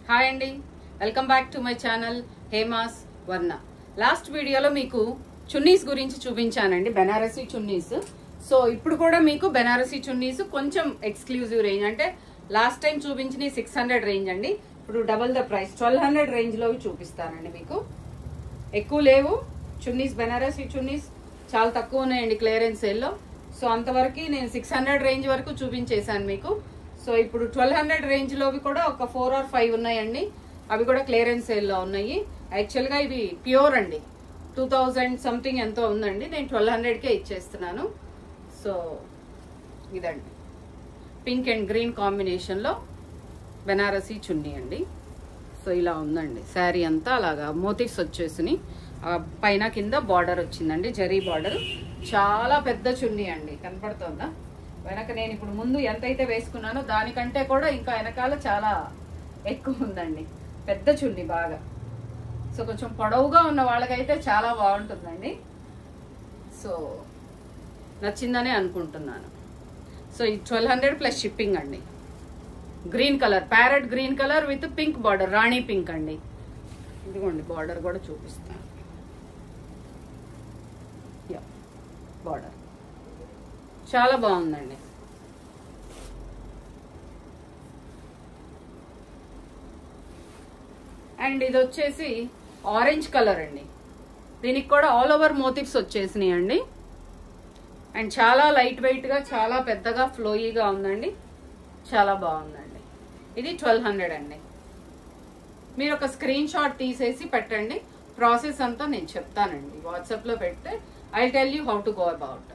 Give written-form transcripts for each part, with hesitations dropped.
Hi అండి, welcome back to my channel Hema's వర్ణ. Last వీడియోలో మీకు చున్నీస్ గురించి చూపించానండి, బెనారసీ చున్నీస్. సో ఇప్పుడు కూడా మీకు బెనారసీ చున్నీస్ కొంచెం ఎక్స్క్లూజివ్ రేంజ్, అంటే లాస్ట్ టైం చూపించిన 600 రేంజ్ అండి. ఇప్పుడు డబుల్ ద ప్రైస్ 1200 రేంజ్ లో చూపిస్తానండి. మీకు ఎక్కువ లేవు చున్నీస్, బెనారసీ చున్నీస్ చాలా తక్కువ ఉన్నాయండి క్లియరెన్స్ సేల్ లో. సో అంతవరకు నేను 600 రేంజ్ వరకు చూపించేశాను మీకు. సో ఇప్పుడు 1200 రేంజ్ లోవి కూడా ఒక 4 or 5 ఉన్నాయండి. అవి కూడా క్లియరెన్స్ సేల్ లో ఉన్నాయి. యాక్చువల్ గా ఇవి ప్యూర్ అండి, 2000 సంథింగ్ ఎంతో ఉందండి. నేను 1200కే ఇచ్చేస్తున్నాను. సో ఇదండి పింక్ అండ్ గ్రీన్ కాంబినేషన్ లో బెనారసీ చున్నీ అండి. సో ఇలా ఉందండి శారీ అంతా, అలాగా మోటివ్స్ వచ్చేసి పైన కింద బార్డర్ వచ్చిందండి, జరీ బార్డర్. చాలా పెద్ద చున్నీ అండి, కనపడుతుందా? వెనక నేను ఇప్పుడు ముందు ఎంతైతే వేసుకున్నానో దానికంటే కూడా ఇంకా వెనకాల చాలా ఎక్కువ ఉందండి. పెద్ద చున్నీ బాగా. సో కొంచెం పొడవుగా ఉన్న వాళ్ళకైతే చాలా బాగుంటుందండి. సో నచ్చిందనే అనుకుంటున్నాను. సో ఈ 1200 ప్లస్ షిప్పింగ్ అండి. Green colour, parrot green colour with pink border, Rani pink అండి. ఇదిగోండి బార్డర్ కూడా చూపిస్తాను. బార్డర్ చాలా బాగుందండి. అండ్ ఇది వచ్చేసి ఆరెంజ్ కలర్ అండి. దీనికి కూడా ఆల్ ఓవర్ మోటివ్స్ వచ్చేసినాయి అండి. అండ్ చాలా లైట్ వెయిట్ గా, చాలా పెద్దగా ఫ్లోయీగా ఉందండి. చాలా బాగుందండి. ఇది 1200 అండి. మీరు ఒక స్క్రీన్ షాట్ తీసేసి పెట్టండి. ప్రాసెస్ అంతా నేను చెప్తానండి వాట్సాప్ లో పెడితే. I tell you how to go about,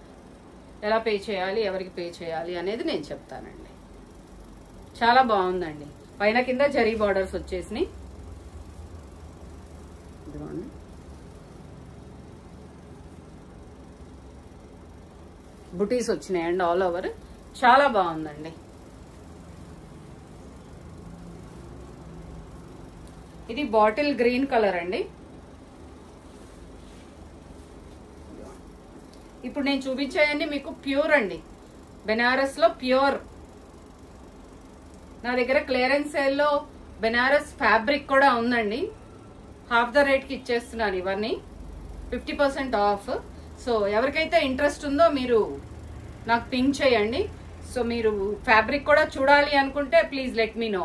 ఎలా పే చేయాలి, ఎవరికి పే చేయాలి అనేది నేను చెప్తానండి. చాలా బాగుందండి. పైన కింద జరీ బార్డర్స్ వచ్చేసినాయి. ఇదిగోండి బుటీస్ వచ్చినాయండి ఆల్ ఓవర్. చాలా బాగుందండి. ఇది బాటిల్ గ్రీన్ కలర్ అండి. ఇప్పుడు నేను చూపించాయని మీకు ప్యూర్ అండి, బెనారస్ లో ప్యూర్. నా దగ్గర క్లియరెన్స్ సేల్ లో బెనారస్ ఫ్యాబ్రిక్ కూడా ఉందండి. హాఫ్ ద రేట్ కి ఇచ్చేస్తున్నాను ఇవన్నీ, 50% ఆఫ్. సో ఎవరికైతే ఇంట్రెస్ట్ ఉందో మీరు నాకు పింక్ చేయండి. సో మీరు ఫ్యాబ్రిక్ కూడా చూడాలి అనుకుంటే please let me know.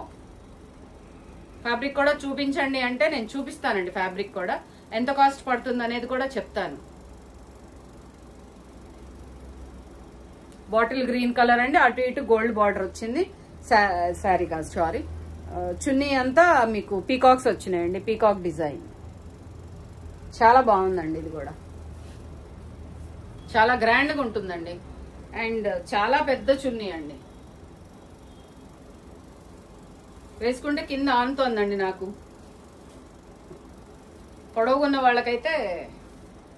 Fabric కూడా చూపించండి అంటే నేను చూపిస్తానండి. ఫ్యాబ్రిక్ కూడా ఎంత కాస్ట్ పడుతుంది అనేది కూడా చెప్తాను. బాటిల్ గ్రీన్ కలర్ అండి, అటు ఇటు గోల్డ్ బార్డర్ వచ్చింది. శారీ కాదు, సారీ, చున్నీ అంతా మీకు పీకాక్స్ వచ్చినాయండి, పీకాక్ డిజైన్. చాలా బాగుందండి. ఇది కూడా చాలా గ్రాండ్ గా ఉంటుందండి. అండ్ చాలా పెద్ద చున్నీ అండి. వేసుకుంటే కింద ఆనుతోందండి నాకు. పొడవుగున్న వాళ్ళకైతే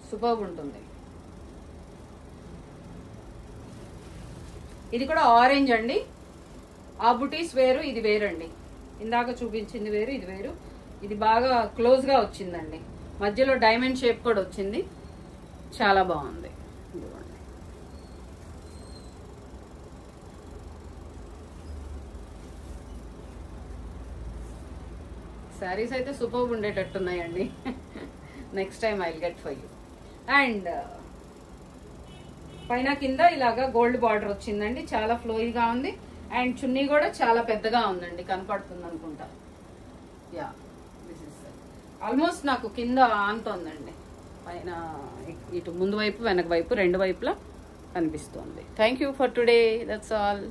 సూపర్ ఉంటుంది. ఇది కూడా ఆరెంజ్ అండి. ఆ బుటీస్ వేరు, ఇది వేరండి. ఇందాక చూపించింది వేరు, ఇది వేరు. ఇది బాగా క్లోజ్ గా వచ్చిందండి, మధ్యలో డైమండ్ షేప్ కూడా వచ్చింది. చాలా బాగుంది. శారీస్ అయితే సూపర్ ఉండేటట్టున్నాయండి. Next time I will get for you. And పైన కింద ఇలాగా గోల్డ్ బార్డర్ వచ్చిందండి. చాలా ఫ్లోయిగా ఉంది. అండ్ చున్నీ కూడా చాలా పెద్దగా ఉందండి, కనపడుతుంది అనుకుంటా. యా, దిస్ ఇస్ ఆల్మోస్ట్ నాకు కింద ఆనుతోందండి. పైన ఇటు ముందు వైపు, వెనక వైపు, రెండు వైపులా కనిపిస్తోంది. Thank you for today. That's all.